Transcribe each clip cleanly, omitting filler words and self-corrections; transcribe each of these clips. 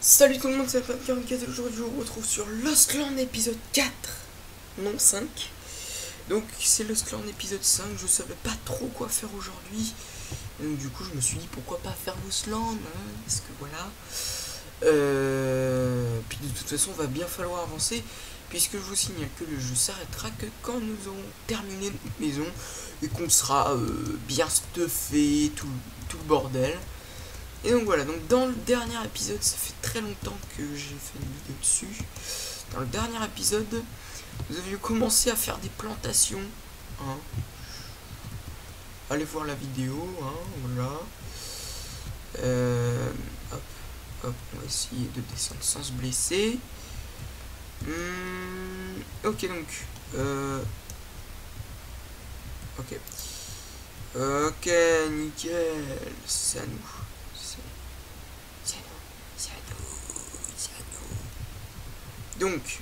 Salut tout le monde, c'est Pat44 et aujourd'hui je vous retrouve sur Lost Land épisode 4, non 5. Donc c'est Lost Land épisode 5, je savais pas trop quoi faire aujourd'hui. Donc du coup je me suis dit pourquoi pas faire Lost Land, hein, parce que voilà. Puis de toute façon va bien falloir avancer, puisque je vous signale que le jeu s'arrêtera que quand nous aurons terminé notre maison et qu'on sera bien stuffé, tout le bordel. Et donc voilà, donc dans le dernier épisode, ça fait très longtemps que j'ai fait une vidéo dessus. Dans le dernier épisode, nous avions commencé à faire des plantations. Hein. Allez voir la vidéo, hein, voilà. Hop, hop, on va essayer de descendre sans se blesser. Ok, donc. Ok. Ok, nickel. C'est à nous. Donc,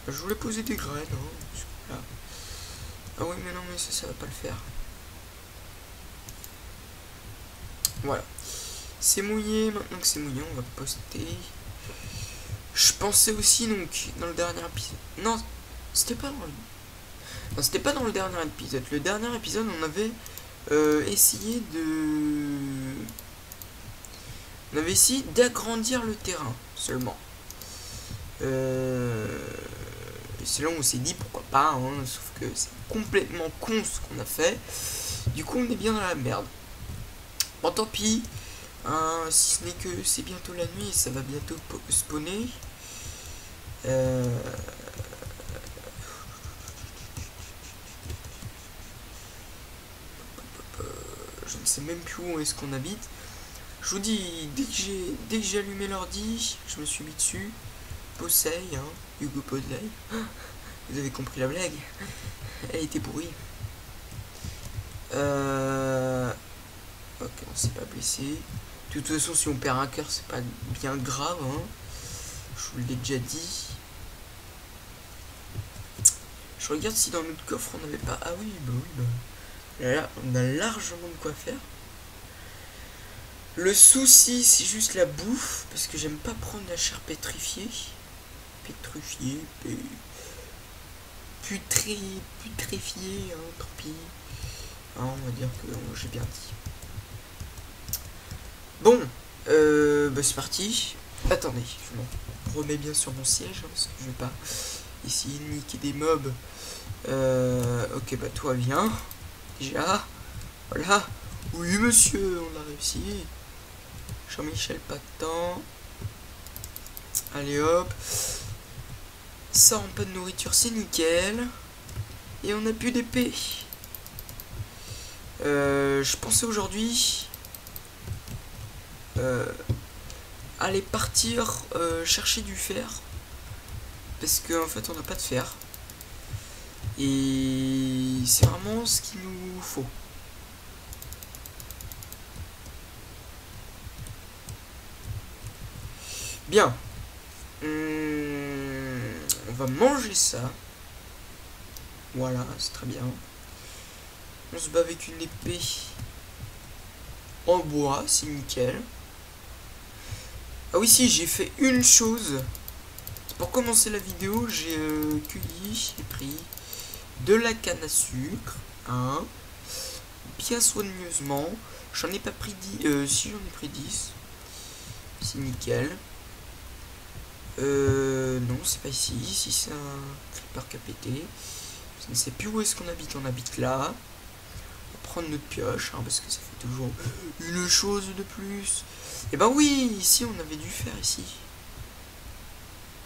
je voulais poser des graines, hein, là. Ah oui, mais non, mais ça va pas le faire. Voilà. C'est mouillé, maintenant que c'est mouillé, on va poster. Je pensais aussi, donc, dans le dernier épisode... Non, c'était pas dans le... Non, c'était pas dans le dernier épisode. Le dernier épisode, on avait essayé de... On avait essayé d'agrandir le terrain, seulement. C'est là où on s'est dit pourquoi pas, hein, sauf que c'est complètement con ce qu'on a fait. Du coup, on est bien dans la merde. Bon, tant pis, hein, si ce n'est que c'est bientôt la nuit et ça va bientôt spawner. Je ne sais même plus où est-ce qu'on habite. Je vous dis, dès que j'ai allumé l'ordi, je me suis mis dessus. Posey, hein, Hugo Posey. Vous avez compris la blague. Elle était pourrie. Ok, on s'est pas blessé. De toute façon, si on perd un cœur, c'est pas bien grave, hein. Je vous l'ai déjà dit. Je regarde si dans notre coffre on n'avait pas... Ah oui, bah oui, bah... Là, on a largement de quoi faire. Le souci, c'est juste la bouffe, parce que j'aime pas prendre la chair pétrifiée. Pétrifiée, putréfiée, hein, tant pis. Hein, on va dire que j'ai bien dit. Bon, bah c'est parti. Attendez, je me remets bien sur mon siège, hein, parce que je vais pas essayer de niquer des mobs. Ok, bah toi viens. Déjà, voilà. Oui monsieur, on a réussi. Jean-Michel, pas de temps. Allez hop. Ça en pas de nourriture, c'est nickel. Et on a plus d'épée. Je pensais aujourd'hui aller partir chercher du fer. Parce qu'en fait on n'a pas de fer. Et c'est vraiment ce qu'il nous faut. Bien. On va manger ça. Voilà, c'est très bien. On se bat avec une épée en bois, c'est nickel. Ah oui, si, j'ai fait une chose. Pour commencer la vidéo, j'ai cueilli, j'ai pris de la canne à sucre, hein, bien soigneusement. J'en ai pas pris 10, si j'en ai pris 10. C'est nickel. Non, c'est pas ici. Ici, c'est un creeper qui a pété. Je ne sais plus où est-ce qu'on habite. On habite là. On va prendre notre pioche, hein, parce que ça fait toujours une chose de plus. Et ben oui, ici, on avait dû faire ici.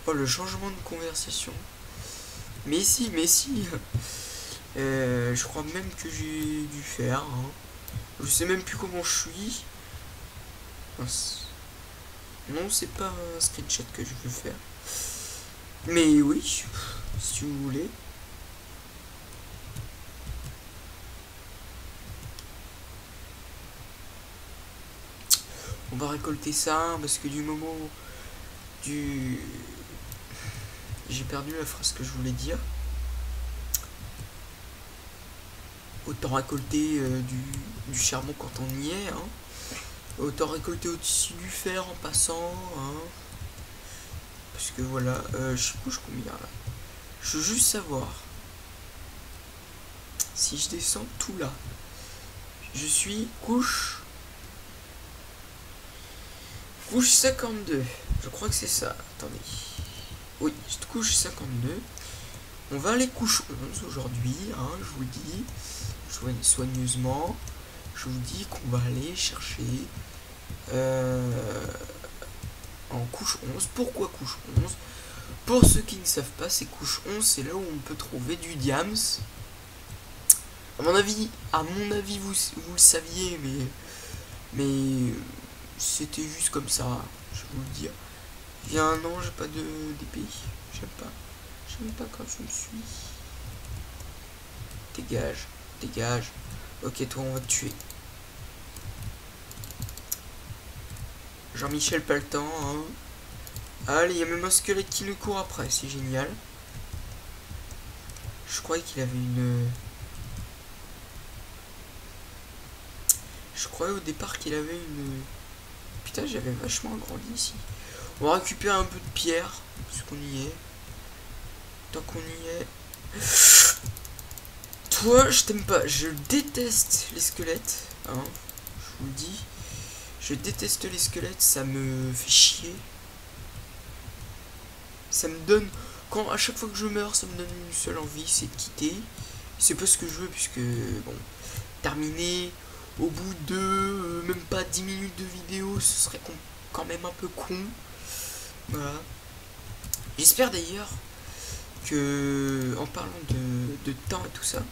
Oh, le changement de conversation. Mais si. Je crois même que j'ai dû faire. Hein. Je sais même plus comment je suis. Non, c'est pas un screenshot que je veux faire. Mais oui, si vous voulez. On va récolter ça, parce que du moment du... J'ai perdu la phrase que je voulais dire. Autant récolter du charbon quand on y est, hein. Autant récolter aussi du fer en passant, hein. Parce que voilà, je couche combien là? Je veux juste savoir si je descends tout là. Je suis couche 52. Je crois que c'est ça. Attendez. Oui, je couche 52. On va aller couche 11 aujourd'hui, hein, je vous le dis. Soigneusement. Je vous dis qu'on va aller chercher en couche 11. Pourquoi couche 11? Pour ceux qui ne savent pas, c'est couche 11, c'est là où on peut trouver du diams. À mon avis, vous le saviez, mais c'était juste comme ça, je vais vous le dire. Il y a un an, j'ai pas d'épée. J'aime pas quand je me suis. Dégage, dégage. Ok, toi, on va te tuer. Jean-Michel, pas le temps, hein. Allez, il y a même un squelette qui nous court après, c'est génial. Je croyais qu'il avait une... Je croyais au départ qu'il avait une... Putain, j'avais vachement agrandi ici. On va récupérer un peu de pierre, parce qu'on y est. Tant qu'on y est... Toi, je t'aime pas. Je déteste les squelettes, hein. Je vous le dis. Je déteste les squelettes, ça me fait chier. Ça me donne... Quand à chaque fois que je meurs, ça me donne une seule envie, c'est de quitter. C'est pas ce que je veux, puisque... Bon, terminer au bout de... même pas 10 minutes de vidéo, ce serait quand même un peu con. Voilà. J'espère d'ailleurs que... En parlant de temps et tout ça,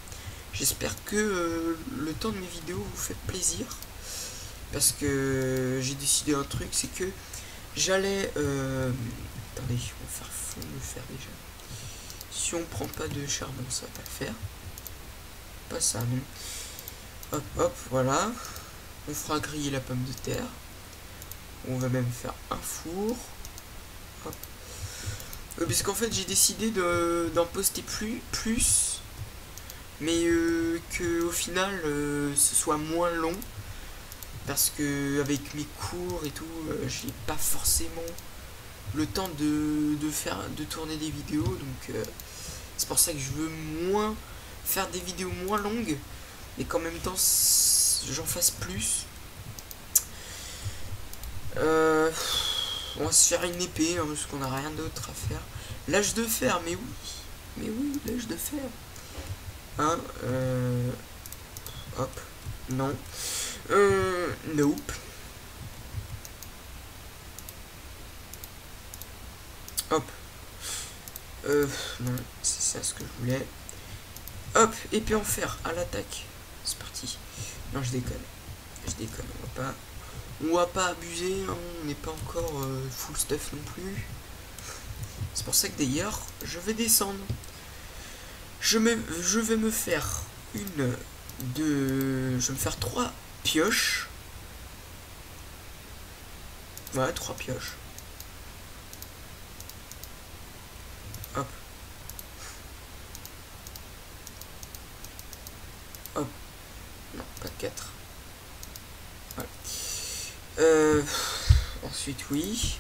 j'espère que le temps de mes vidéos vous fait plaisir. Parce que j'ai décidé un truc, c'est que j'allais... Attendez, on va faire fondre le fer déjà. Si on prend pas de charbon, ça va pas le faire. Pas ça, non. Hop, hop, voilà. On fera griller la pomme de terre. On va même faire un four. Hop. Parce qu'en fait, j'ai décidé d'en poster plus. Mais que au final, ce soit moins long. Parce que avec mes cours et tout, j'ai pas forcément le temps de tourner des vidéos, donc c'est pour ça que je veux faire des vidéos moins longues, mais qu'en même temps j'en fasse plus. On va se faire une épée, hein, parce qu'on n'a rien d'autre à faire. L'âge de fer, mais oui, l'âge de fer. Hein, hop, non. Nope. Hop. Non, c'est ça ce que je voulais. Hop, épée en fer, à l'attaque. C'est parti. Non, je déconne. On va pas abuser, hein, on n'est pas encore full stuff non plus. C'est pour ça que d'ailleurs, je vais descendre. Je vais me faire je vais me faire 3 pioches. Ouais, 3 pioches. Hop. Hop. Non, pas 4. Voilà. Ensuite, oui.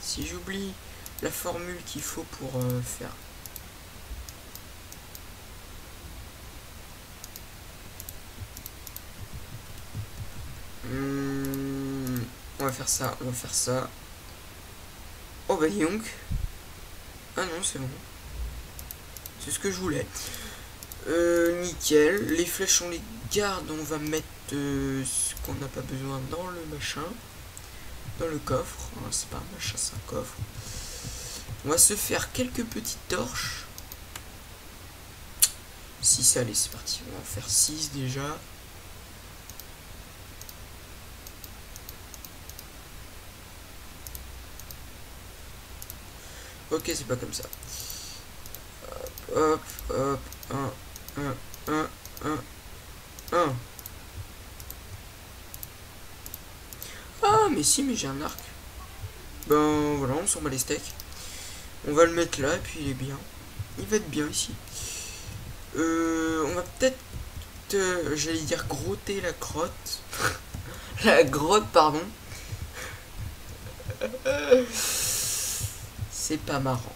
Si j'oublie la formule qu'il faut pour faire... on va faire ça. Oh bah dis donc. Ah non, c'est bon. C'est ce que je voulais. Nickel. Les flèches, on les garde. On va mettre ce qu'on n'a pas besoin dans le machin. Dans le coffre. Hein, c'est pas un machin, c'est un coffre. On va se faire quelques petites torches. 6, allez, c'est parti. On va en faire 6 déjà. Ok, c'est pas comme ça. Hop, hop, 1. Ah, mais si, mais j'ai un arc. Ben voilà, on s'en bat les steaks. On va le mettre là, et puis il est bien. Il va être bien ici. On va peut-être, j'allais dire, grotter la crotte. La grotte, pardon. C'est pas marrant.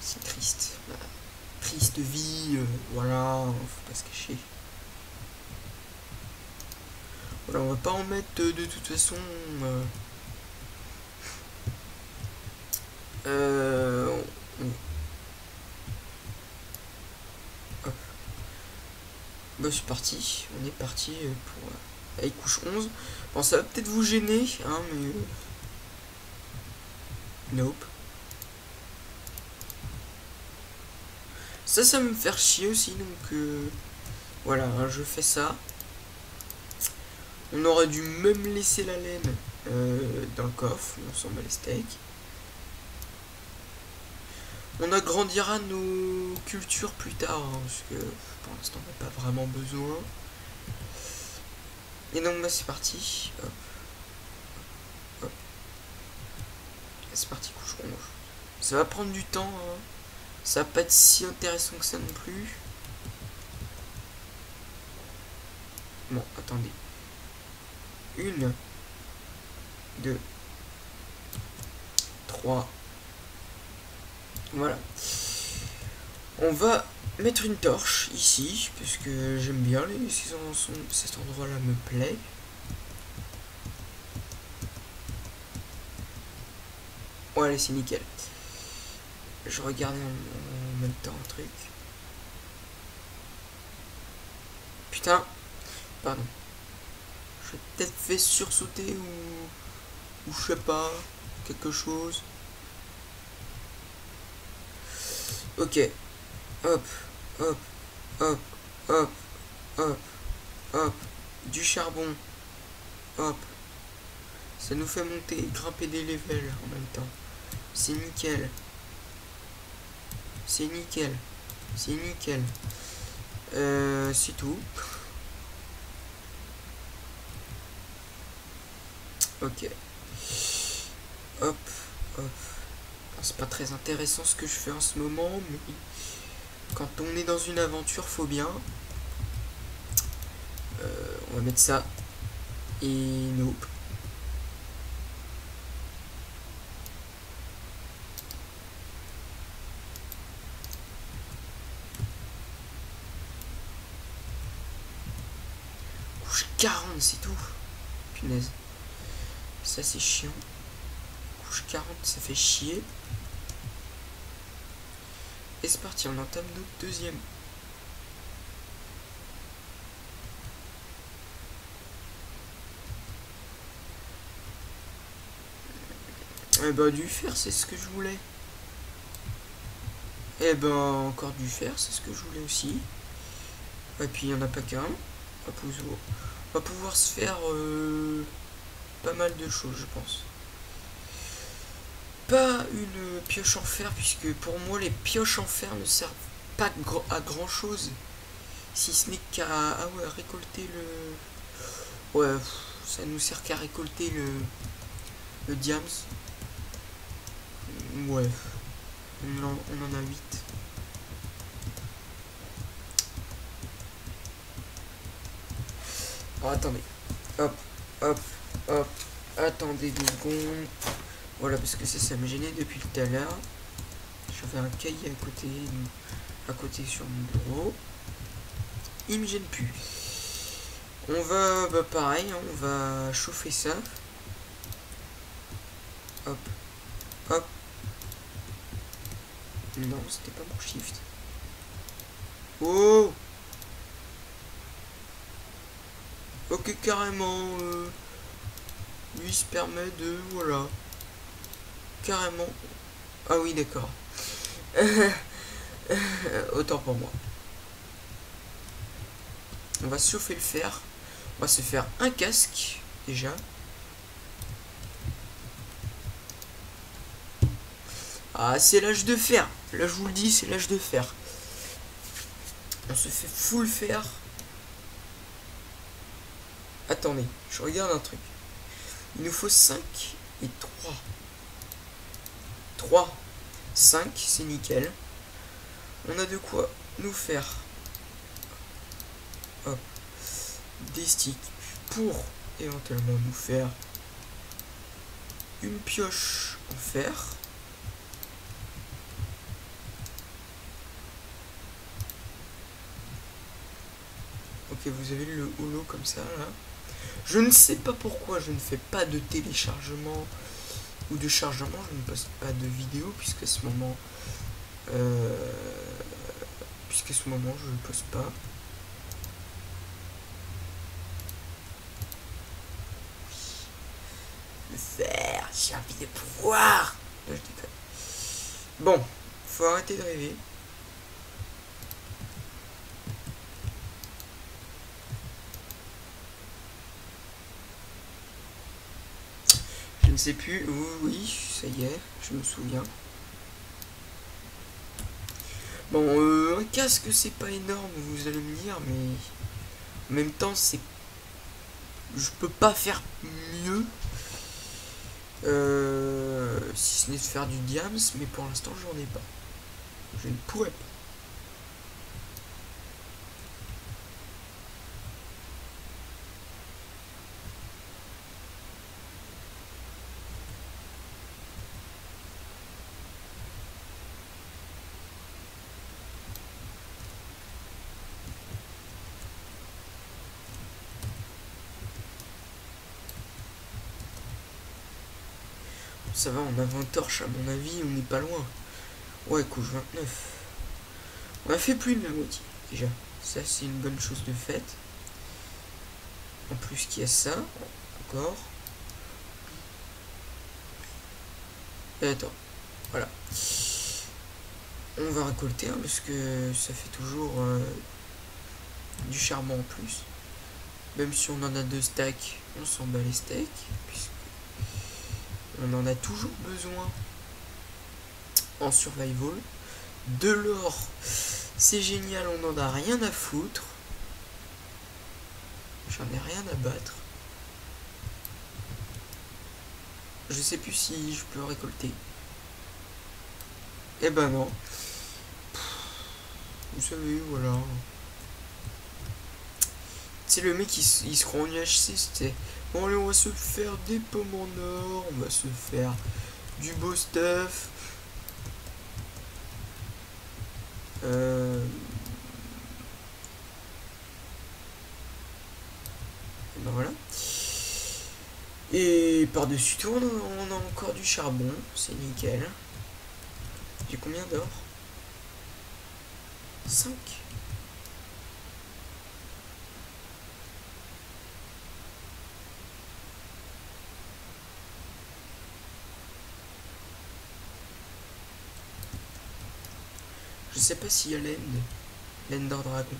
C'est triste. Triste vie, voilà, faut pas se cacher. Voilà, on va pas en mettre de toute façon. Hop. Bah c'est parti, on est parti pour avec couche 11. Bon, ça va peut-être vous gêner, hein, mais nope. Ça me fait chier aussi, donc voilà, hein, je fais ça. On aurait dû même laisser la laine dans le coffre, on s'en bat les steaks. On agrandira nos cultures plus tard, hein, parce que pour l'instant on n'a pas vraiment besoin. Et donc bah, c'est parti. Hop. Hop. C'est parti, couche ronge. Ça va prendre du temps, hein. Ça va pas être si intéressant que ça non plus. Bon, attendez. 1, 2, 3. Voilà. On va mettre une torche ici, parce que j'aime bien cet endroit-là me plaît. Ouais, allez, c'est nickel. Je regardais en même temps un truc. Putain. Pardon. Je peut-être fait sursauter ou je sais pas, quelque chose. Ok. Hop, hop, hop, hop, hop, hop. Du charbon. Hop. Ça nous fait monter et grimper des levels en même temps. C'est nickel. C'est nickel. C'est nickel. C'est tout. Ok. Hop, hop. C'est pas très intéressant ce que je fais en ce moment, mais quand on est dans une aventure, faut bien. On va mettre ça. Et nope. Couche 40, c'est tout. Punaise. Ça, c'est chiant. Couche 40, ça fait chier. Et c'est parti, on entame notre deuxième. Eh ben, du fer, c'est ce que je voulais. Eh ben, encore du fer, c'est ce que je voulais aussi. Et puis, il n'y en a pas qu'un. On va pouvoir se faire pas mal de choses, je pense. Pas une pioche en fer, puisque pour moi, les pioches en fer ne servent pas à grand chose. Si ce n'est qu'à récolter le... Ouais, ça nous sert qu'à récolter le diams. Ouais. On en a 8. Oh, attendez. Hop, hop, hop. Attendez 2 secondes. Voilà, parce que ça me gênait depuis tout à l'heure. J'avais un cahier à côté sur mon bureau. Il me gêne plus. On va, bah pareil, hein, on va chauffer ça. Hop, hop. Non, c'était pas mon shift. Oh! Ok, carrément, lui se permet de... Voilà. Carrément. Ah oui, d'accord. Autant pour moi. On va chauffer le fer. On va se faire un casque, déjà. Ah, c'est l'âge de fer. Là, je vous le dis, c'est l'âge de fer. On se fait full fer. Attendez, je regarde un truc. Il nous faut 5 et 3. 3, 5, c'est nickel. On a de quoi nous faire hop, des sticks pour éventuellement nous faire une pioche en fer. Ok, vous avez le holo comme ça là. Je ne sais pas pourquoi je ne fais pas de téléchargement ou de chargement, je ne poste pas de vidéo puisqu'à ce moment je ne poste pas. Le faire, j'ai envie de pouvoir. Là, je déconne. Bon, faut arrêter de rêver. Je ne sais plus. Oui, ça y est, je me souviens. Bon, un casque, c'est pas énorme, vous allez me dire, mais en même temps, c'est... Je peux pas faire mieux. Si ce n'est de faire du diams, mais pour l'instant, j'en ai pas. Je ne pourrais pas. Ça va, on a 20 torches, à mon avis, on n'est pas loin. Ouais, couche 29. On a fait plus de la moitié, déjà. Ça, c'est une bonne chose de faite. En plus qu'il y a ça, encore. Et attends, voilà. On va récolter, hein, parce que ça fait toujours du charbon en plus. Même si on en a 2 stacks, on s'en bat les steaks, puisque on en a toujours besoin en survival. De l'or, c'est génial, on n'en a rien à foutre. J'en ai rien à battre. Je sais plus si je peux récolter. Eh ben non. Vous savez, voilà. C'est le mec, il se rend en UHC, c'était... Bon allez, on va se faire des pommes en or, on va se faire du beau stuff. Ben voilà. Et par-dessus tout, on a encore du charbon, c'est nickel. J'ai combien d'or? 5. Je sais pas s'il y a l'Ender Dragon.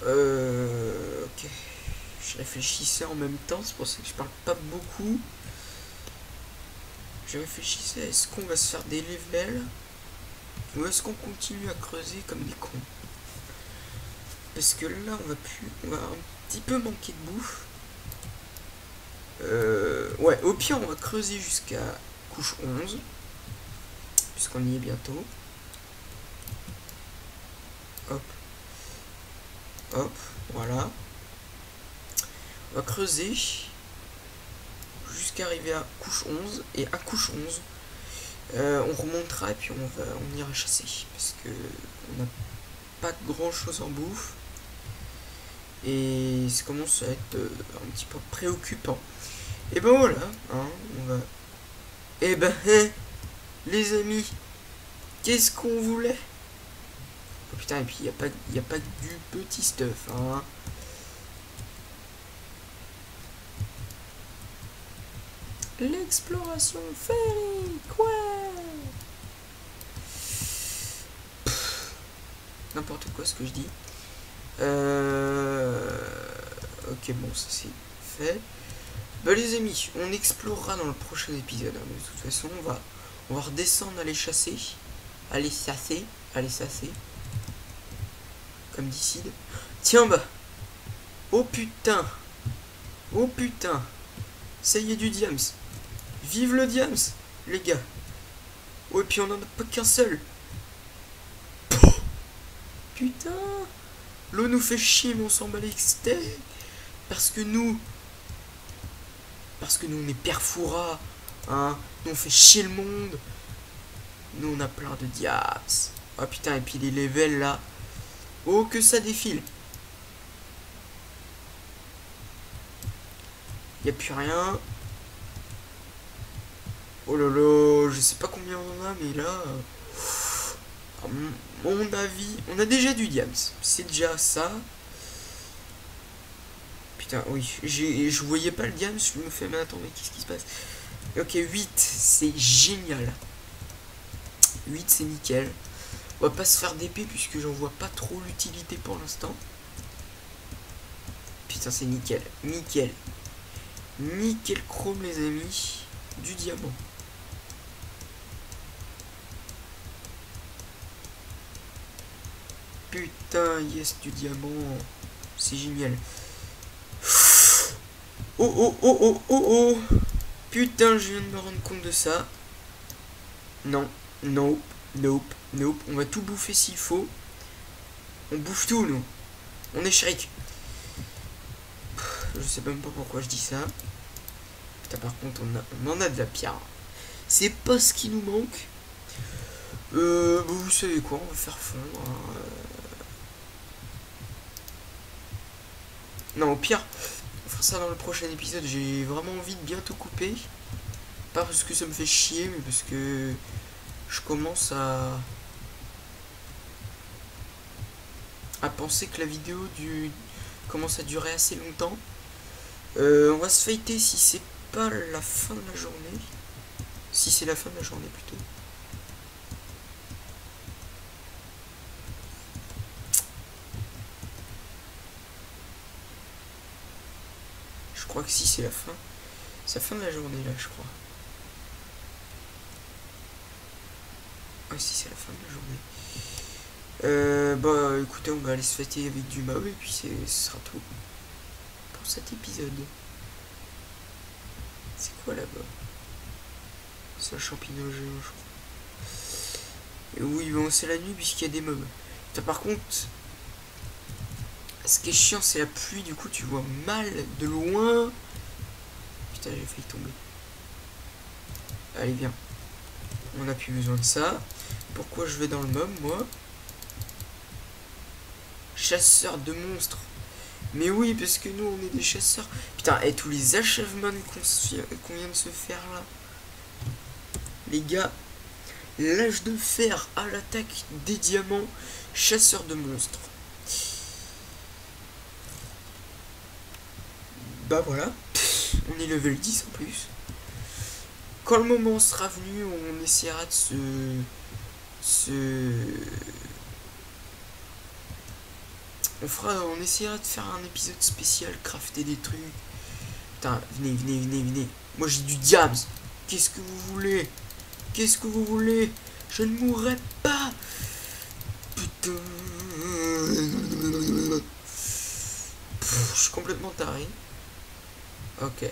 Ok. Je réfléchissais en même temps, c'est pour ça que je parle pas beaucoup. Je réfléchissais, est-ce qu'on va se faire des levels ou est-ce qu'on continue à creuser comme des cons? Parce que là on va un petit peu manquer de bouffe. Ouais, au pire on va creuser jusqu'à couche 11 puisqu'on y est bientôt. Hop. Hop, voilà. On va creuser jusqu'à arriver à couche 11 et à couche 11 on remontera et puis on ira chasser parce que on n'a pas grand chose en bouffe et ça commence à être un petit peu préoccupant. Et ben voilà, hein, on va... Et ben, les amis, qu'est-ce qu'on voulait? Oh putain, et puis il n'y a pas que du petit stuff, hein. L'exploration féerique, ouais. N'importe quoi ce que je dis. Ok, bon, ça c'est fait. Bah les amis, on explorera dans le prochain épisode. Hein. De toute façon, on va redescendre, aller chasser. Aller chasser. Comme dit Sid. Tiens bah. Oh putain. Oh putain. Ça y est, du diams. Vive le diams, les gars. Oh, et puis on en a pas qu'un seul. Putain. L'eau nous fait chier, mais on s'en bat les steaks. Parce que nous, on est Perfora. Hein. Nous, on fait chier le monde. Nous, on a plein de diables. Oh putain, et puis les levels là. Oh, que ça défile. Y a plus rien. Oh là là, je sais pas combien on en a, mais là... à mon avis, on a déjà du diams. C'est déjà ça. Putain, oui, je voyais pas le diams, je me fais, mais attends, mais qu'est-ce qui se passe? Ok, 8, c'est génial. 8, c'est nickel. On va pas se faire d'épée, puisque j'en vois pas trop l'utilité pour l'instant. Putain, c'est nickel, nickel. Nickel chrome, les amis. Du diamant. Putain, yes, du diamant. C'est génial. Oh, oh, oh, oh, oh, oh. Putain, je viens de me rendre compte de ça. Non, nope, nope, nope. On va tout bouffer s'il faut. On bouffe tout, nous. On est Shrek. Je sais même pas pourquoi je dis ça. Putain, par contre, on en a de la pierre. C'est pas ce qui nous manque. Vous savez quoi, on va faire fondre. Hein. Non, au pire, on fera ça dans le prochain épisode. J'ai vraiment envie de bientôt couper. Pas parce que ça me fait chier, mais parce que je commence à penser que la vidéo commence à durer assez longtemps. On va se fighter si c'est pas la fin de la journée. Si c'est la fin de la journée plutôt. Je crois que si c'est la fin. C'est la fin de la journée là, je crois. Ah si, c'est la fin de la journée. Bah écoutez, on va aller se fêter avec du mob et puis ce sera tout pour cet épisode. C'est quoi là-bas? C'est un champignon géant, je crois. Et oui, bon, c'est la nuit puisqu'il y a des mobs. Putain, par contre, ce qui est chiant, c'est la pluie, du coup tu vois mal de loin. Putain, j'ai failli tomber. Allez, viens. On n'a plus besoin de ça. Pourquoi je vais dans le mob, moi? Chasseur de monstres. Mais oui, parce que nous, on est des chasseurs. Putain, et tous les achievements qu'on vient de se faire, là. Les gars, l'âge de fer à l'attaque des diamants, chasseur de monstres. Bah voilà, on est level 10 en plus. Quand le moment sera venu, on essaiera de on essaiera de faire un épisode spécial, crafter des trucs. Putain, venez, venez, venez, venez. Moi j'ai du diams. Qu'est-ce que vous voulez? Qu'est-ce que vous voulez? Je ne mourrai pas. Putain. Je suis complètement taré. Ok.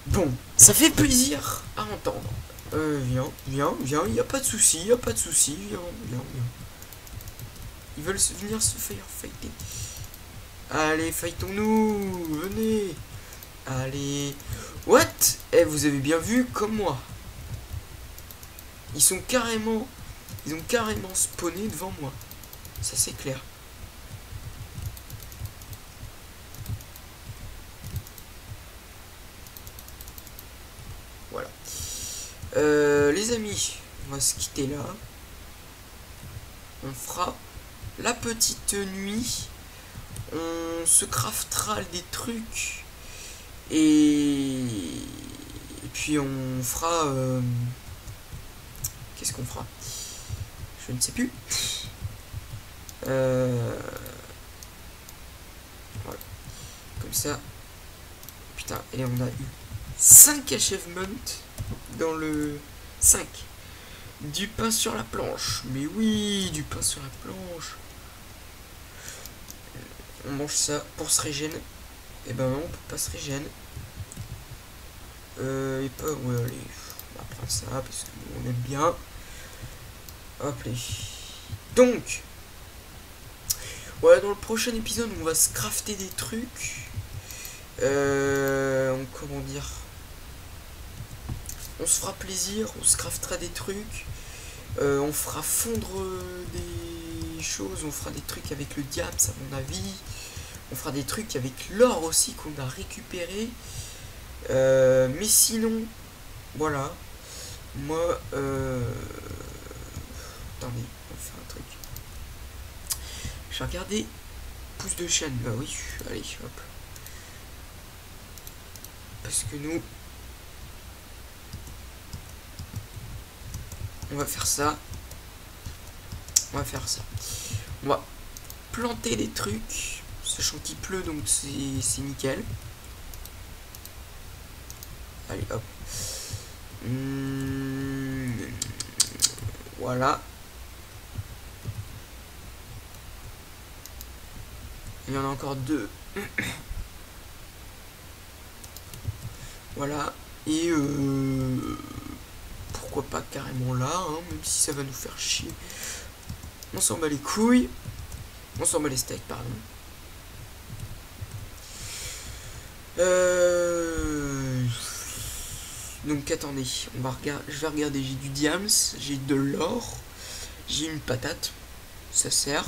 Bon, ça fait plaisir à entendre. Viens, viens, viens, il n'y a pas de souci, il n'y a pas de souci, viens, viens, viens. Ils veulent venir se faire fighter. Allez, fightons-nous, venez. Allez. What? Eh, vous avez bien vu comme moi. Ils ont carrément spawné devant moi. Ça c'est clair. Voilà. Les amis, on va se quitter là. On fera la petite nuit. On se craftera des trucs. Et puis on fera... Qu'est-ce qu'on fera? Je ne sais plus. Voilà. Comme ça. Putain, et on a eu 5 achievements dans le 5. Du pain sur la planche. Mais oui, du pain sur la planche. On mange ça pour se régénérer. Et ben non, on peut pas se régénérer. Et pas... Ouais, allez. On va prendre ça parce qu'on aime bien. Hop là. Donc, voilà, dans le prochain épisode, on va se crafter des trucs. Comment dire? On se fera plaisir, on se craftera des trucs. On fera fondre des choses, on fera des trucs avec le diamant, à mon avis. On fera des trucs avec l'or aussi qu'on a récupéré. Mais sinon, voilà. Moi, attendez, on va faire un truc. Je vais regarder pouce de chaîne. Bah oui, allez, hop. Parce que nous, on va faire ça. On va faire ça. On va planter des trucs. Sachant qu'il pleut, donc c'est nickel. Allez, hop. Voilà. Il y en a encore 2. Voilà. Et pourquoi pas carrément là, hein, même si ça va nous faire chier. On s'en bat les couilles. On s'en bat les steaks, pardon. Donc attendez, je vais regarder, j'ai du diams, j'ai de l'or, j'ai une patate, ça sert.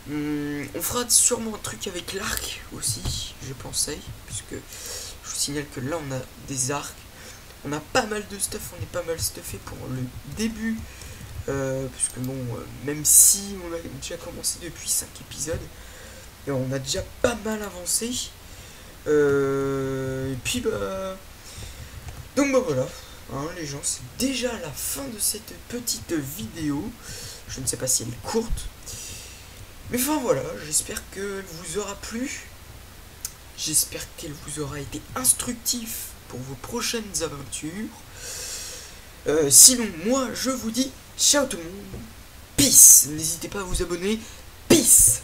On fera sûrement un truc avec l'arc aussi, je pensais, puisque je vous signale que là on a des arcs, on a pas mal de stuff, on est pas mal stuffé pour le début, puisque bon, même si on a déjà commencé depuis 5 épisodes, et on a déjà pas mal avancé. Et puis bah donc bah voilà, hein, les gens, c'est déjà la fin de cette petite vidéo. Je ne sais pas si elle est courte, mais enfin voilà, j'espère qu'elle vous aura plu, j'espère qu'elle vous aura été instructif pour vos prochaines aventures. Sinon moi je vous dis ciao tout le monde, peace, n'hésitez pas à vous abonner, peace.